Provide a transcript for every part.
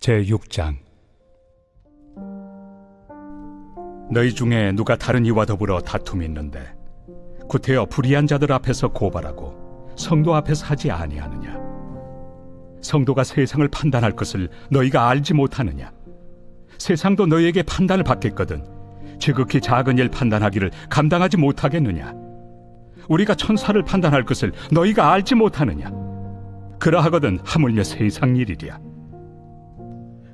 제6장. 너희 중에 누가 다른 이와 더불어 다툼이 있는데 구태여 불의한 자들 앞에서 고발하고 성도 앞에서 하지 아니하느냐? 성도가 세상을 판단할 것을 너희가 알지 못하느냐? 세상도 너희에게 판단을 받겠거든 지극히 작은 일 판단하기를 감당하지 못하겠느냐? 우리가 천사를 판단할 것을 너희가 알지 못하느냐? 그러하거든 하물며 세상 일이랴.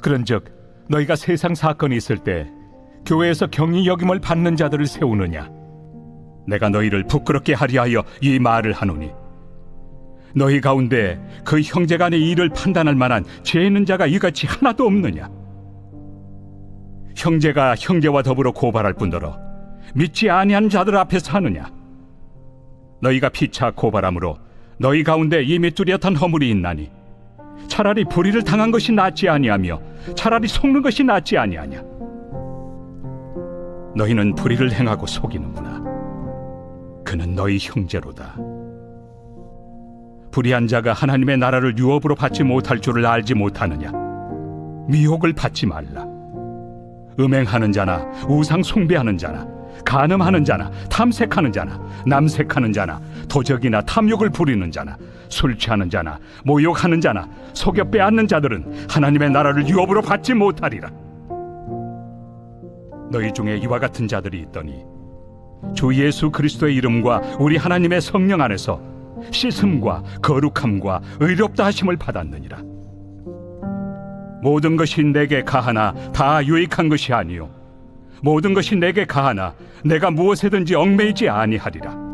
그런즉 너희가 세상 사건이 있을 때 교회에서 경히 여김을 받는 자들을 세우느냐? 내가 너희를 부끄럽게 하려 하여 이 말을 하노니 너희 가운데 그 형제간의 일을 판단할 만한 죄 있는 자가 이같이 하나도 없느냐? 형제가 형제와 더불어 고발할 뿐더러 믿지 아니한 자들 앞에서 하느냐? 너희가 피차 고발함으로 너희 가운데 이미 뚜렷한 허물이 있나니 차라리 불의를 당한 것이 낫지 아니하며 차라리 속는 것이 낫지 아니하냐? 너희는 불의를 행하고 속이는구나. 그는 너희 형제로다. 불의한 자가 하나님의 나라를 유업으로 받지 못할 줄을 알지 못하느냐? 미혹을 받지 말라. 음행하는 자나 우상 숭배하는 자나 간음하는 자나 탐색하는 자나 남색하는 자나 도적이나 탐욕을 부리는 자나 술 취하는 자나 모욕하는 자나 속여 빼앗는 자들은 하나님의 나라를 유업으로 받지 못하리라. 너희 중에 이와 같은 자들이 있더니 주 예수 그리스도의 이름과 우리 하나님의 성령 안에서 씻음과 거룩함과 의롭다 하심을 받았느니라. 모든 것이 내게 가하나 다 유익한 것이 아니요 모든 것이 내게 가하나 내가 무엇에든지 얽매이지 아니하리라.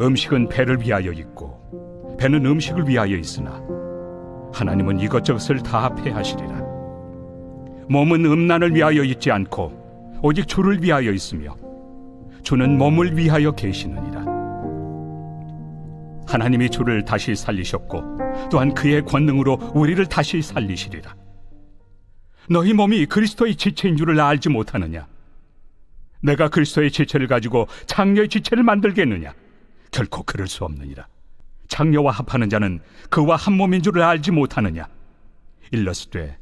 음식은 배를 위하여 있고 배는 음식을 위하여 있으나 하나님은 이것저것을 다 폐하시리라. 몸은 음란을 위하여 있지 않고 오직 주를 위하여 있으며 주는 몸을 위하여 계시느니라. 하나님이 주를 다시 살리셨고 또한 그의 권능으로 우리를 다시 살리시리라. 너희 몸이 그리스도의 지체인 줄을 알지 못하느냐? 내가 그리스도의 지체를 가지고 장녀의 지체를 만들겠느냐? 결코 그럴 수 없느니라. 장녀와 합하는 자는 그와 한 몸인 줄을 알지 못하느냐? 일러스되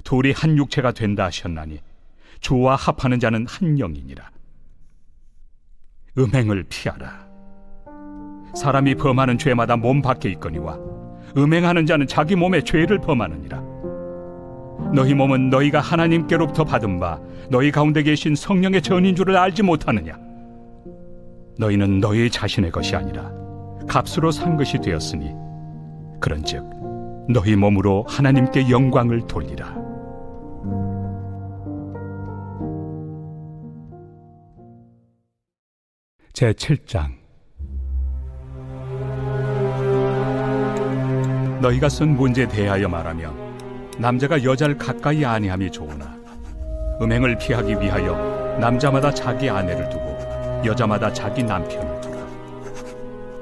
둘이 한 육체가 된다 하셨나니 주와 합하는 자는 한 영이니라. 음행을 피하라. 사람이 범하는 죄마다 몸 밖에 있거니와 음행하는 자는 자기 몸에 죄를 범하느니라. 너희 몸은 너희가 하나님께로부터 받은 바 너희 가운데 계신 성령의 전인 줄을 알지 못하느냐? 너희는 너희 자신의 것이 아니라 값으로 산 것이 되었으니 그런즉 너희 몸으로 하나님께 영광을 돌리라. 제7장. 너희가 쓴 문제에 대하여 말하면 남자가 여자를 가까이 아니함이 좋으나 음행을 피하기 위하여 남자마다 자기 아내를 두고 여자마다 자기 남편을 두라.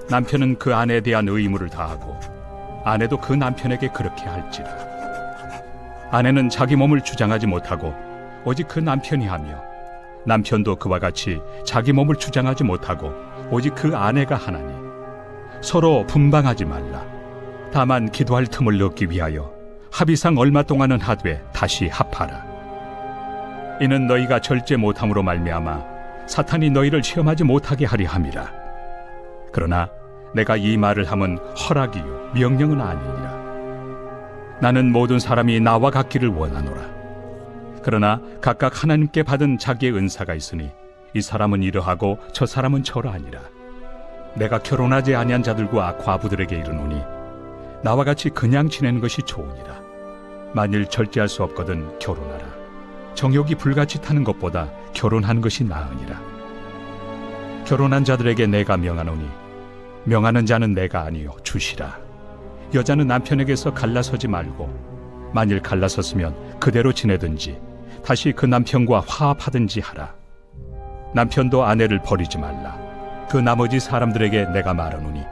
남편은 그 아내에 대한 의무를 다하고 아내도 그 남편에게 그렇게 할지라. 아내는 자기 몸을 주장하지 못하고 오직 그 남편이 하며 남편도 그와 같이 자기 몸을 주장하지 못하고 오직 그 아내가 하나니 서로 분방하지 말라. 다만 기도할 틈을 얻기 위하여 합의상 얼마 동안은 하되 다시 합하라. 이는 너희가 절제 못함으로 말미암아 사탄이 너희를 시험하지 못하게 하려 함이라. 그러나 내가 이 말을 함은 허락이요 명령은 아니니라. 나는 모든 사람이 나와 같기를 원하노라. 그러나 각각 하나님께 받은 자기의 은사가 있으니 이 사람은 이러하고 저 사람은 저러하니라. 내가 결혼하지 아니한 자들과 과부들에게 이르노니 나와 같이 그냥 지내는 것이 좋으니라. 만일 절제할 수 없거든 결혼하라. 정욕이 불같이 타는 것보다 결혼하는 것이 나으니라. 결혼한 자들에게 내가 명하노니 명하는 자는 내가 아니요 주시라. 여자는 남편에게서 갈라서지 말고 만일 갈라섰으면 그대로 지내든지 다시 그 남편과 화합하든지 하라. 남편도 아내를 버리지 말라. 그 나머지 사람들에게 내가 말하노니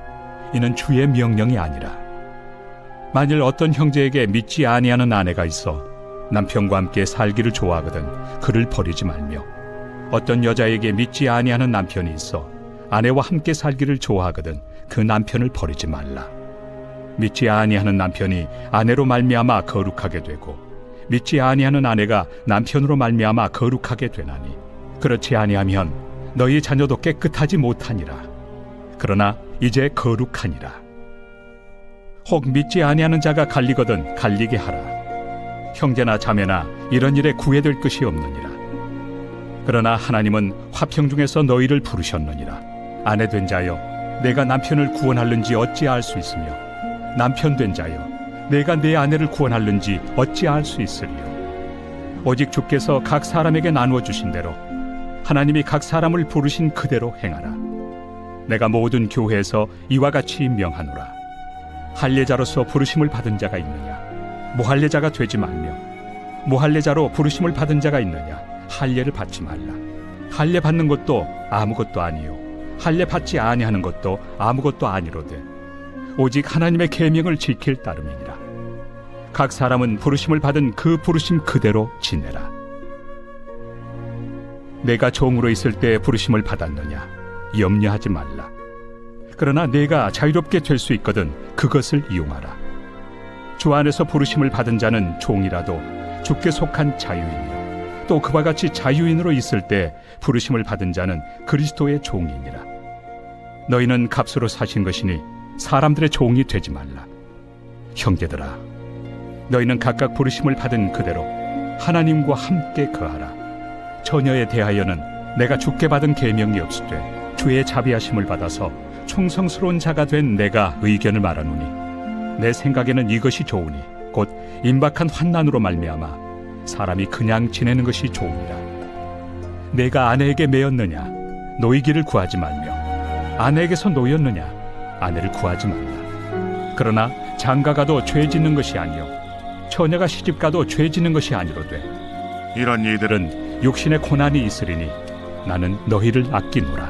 이는 주의 명령이 아니라. 만일 어떤 형제에게 믿지 아니하는 아내가 있어 남편과 함께 살기를 좋아하거든 그를 버리지 말며 어떤 여자에게 믿지 아니하는 남편이 있어 아내와 함께 살기를 좋아하거든 그 남편을 버리지 말라. 믿지 아니하는 남편이 아내로 말미암아 거룩하게 되고 믿지 아니하는 아내가 남편으로 말미암아 거룩하게 되나니 그렇지 아니하면 너희 자녀도 깨끗하지 못하니라. 그러나 이제 거룩하니라. 혹 믿지 아니하는 자가 갈리거든 갈리게 하라. 형제나 자매나 이런 일에 구애될 것이 없느니라. 그러나 하나님은 화평 중에서 너희를 부르셨느니라. 아내 된 자여, 내가 남편을 구원할는지 어찌 알 수 있으며 남편 된 자여, 내가 내 아내를 구원할는지 어찌 알 수 있으리요. 오직 주께서 각 사람에게 나누어 주신 대로 하나님이 각 사람을 부르신 그대로 행하라. 내가 모든 교회에서 이와 같이 명하노라. 할례자로서 부르심을 받은 자가 있느냐? 무할례자가 되지 말며, 무할례자로 부르심을 받은 자가 있느냐? 할례를 받지 말라. 할례 받는 것도 아무것도 아니요 할례 받지 아니하는 것도 아무것도 아니로되 오직 하나님의 계명을 지킬 따름이니라. 각 사람은 부르심을 받은 그 부르심 그대로 지내라. 내가 종으로 있을 때 부르심을 받았느냐? 염려하지 말라. 그러나 내가 자유롭게 될 수 있거든 그것을 이용하라. 주 안에서 부르심을 받은 자는 종이라도 주께 속한 자유인이요 또 그와 같이 자유인으로 있을 때 부르심을 받은 자는 그리스도의 종이니라. 너희는 값으로 사신 것이니 사람들의 종이 되지 말라. 형제들아, 너희는 각각 부르심을 받은 그대로 하나님과 함께 거하라. 처녀에 대하여는 내가 주께 받은 계명이 없으되 주의 자비하심을 받아서 충성스러운 자가 된 내가 의견을 말하노니 내 생각에는 이것이 좋으니 곧 임박한 환난으로 말미암아 사람이 그냥 지내는 것이 좋으니라. 내가 아내에게 매였느냐? 노이기를 구하지 말며 아내에게서 노였느냐? 아내를 구하지 말라. 그러나 장가가도 죄 짓는 것이 아니요 처녀가 시집가도 죄 짓는 것이 아니로되 이런 이들은 육신의 고난이 있으리니 나는 너희를 아끼노라.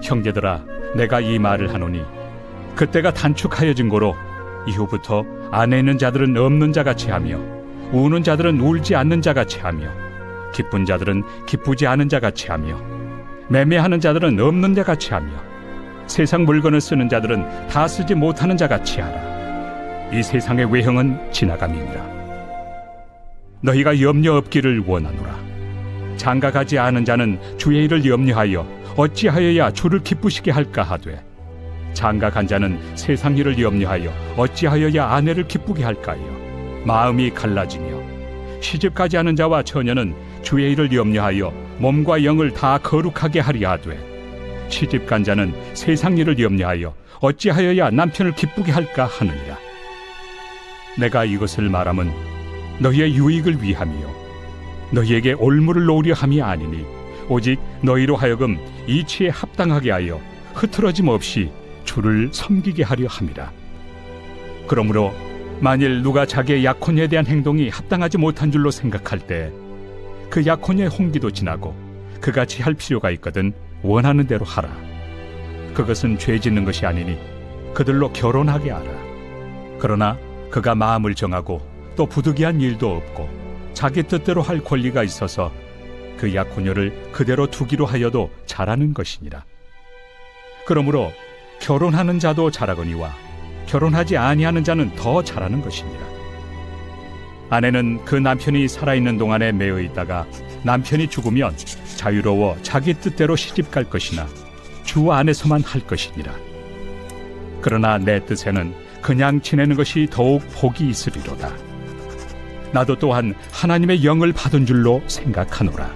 형제들아, 내가 이 말을 하노니 그때가 단축하여진 고로 이후부터 안에 있는 자들은 없는 자같이 하며 우는 자들은 울지 않는 자같이 하며 기쁜 자들은 기쁘지 않은 자같이 하며 매매하는 자들은 없는 자같이 하며 세상 물건을 쓰는 자들은 다 쓰지 못하는 자같이 하라. 이 세상의 외형은 지나감이니라. 너희가 염려 없기를 원하노라. 장가가지 않은 자는 주의 일을 염려하여 어찌하여야 주를 기쁘시게 할까 하되 장가간 자는 세상 일을 염려하여 어찌하여야 아내를 기쁘게 할까요? 마음이 갈라지며 시집가지 않은 자와 처녀는 주의 일을 염려하여 몸과 영을 다 거룩하게 하리라 하되 시집간 자는 세상 일을 염려하여 어찌하여야 남편을 기쁘게 할까 하느니라. 내가 이것을 말함은 너희의 유익을 위함이요 너희에게 올무를 놓으려 함이 아니니 오직 너희로 하여금 이치에 합당하게 하여 흐트러짐 없이 주를 섬기게 하려 함이라. 그러므로 만일 누가 자기의 약혼녀에 대한 행동이 합당하지 못한 줄로 생각할 때 그 약혼녀의 홍기도 지나고 그같이 할 필요가 있거든 원하는 대로 하라. 그것은 죄 짓는 것이 아니니 그들로 결혼하게 하라. 그러나 그가 마음을 정하고 또 부득이한 일도 없고 자기 뜻대로 할 권리가 있어서 그 약혼녀를 그대로 두기로 하여도 잘하는 것이니라. 그러므로 결혼하는 자도 잘하거니와 결혼하지 아니하는 자는 더 잘하는 것이니라. 아내는 그 남편이 살아있는 동안에 매여 있다가 남편이 죽으면 자유로워 자기 뜻대로 시집갈 것이나 주 안에서만 할 것이니라. 그러나 내 뜻에는 그냥 지내는 것이 더욱 복이 있으리로다. 나도 또한 하나님의 영을 받은 줄로 생각하노라.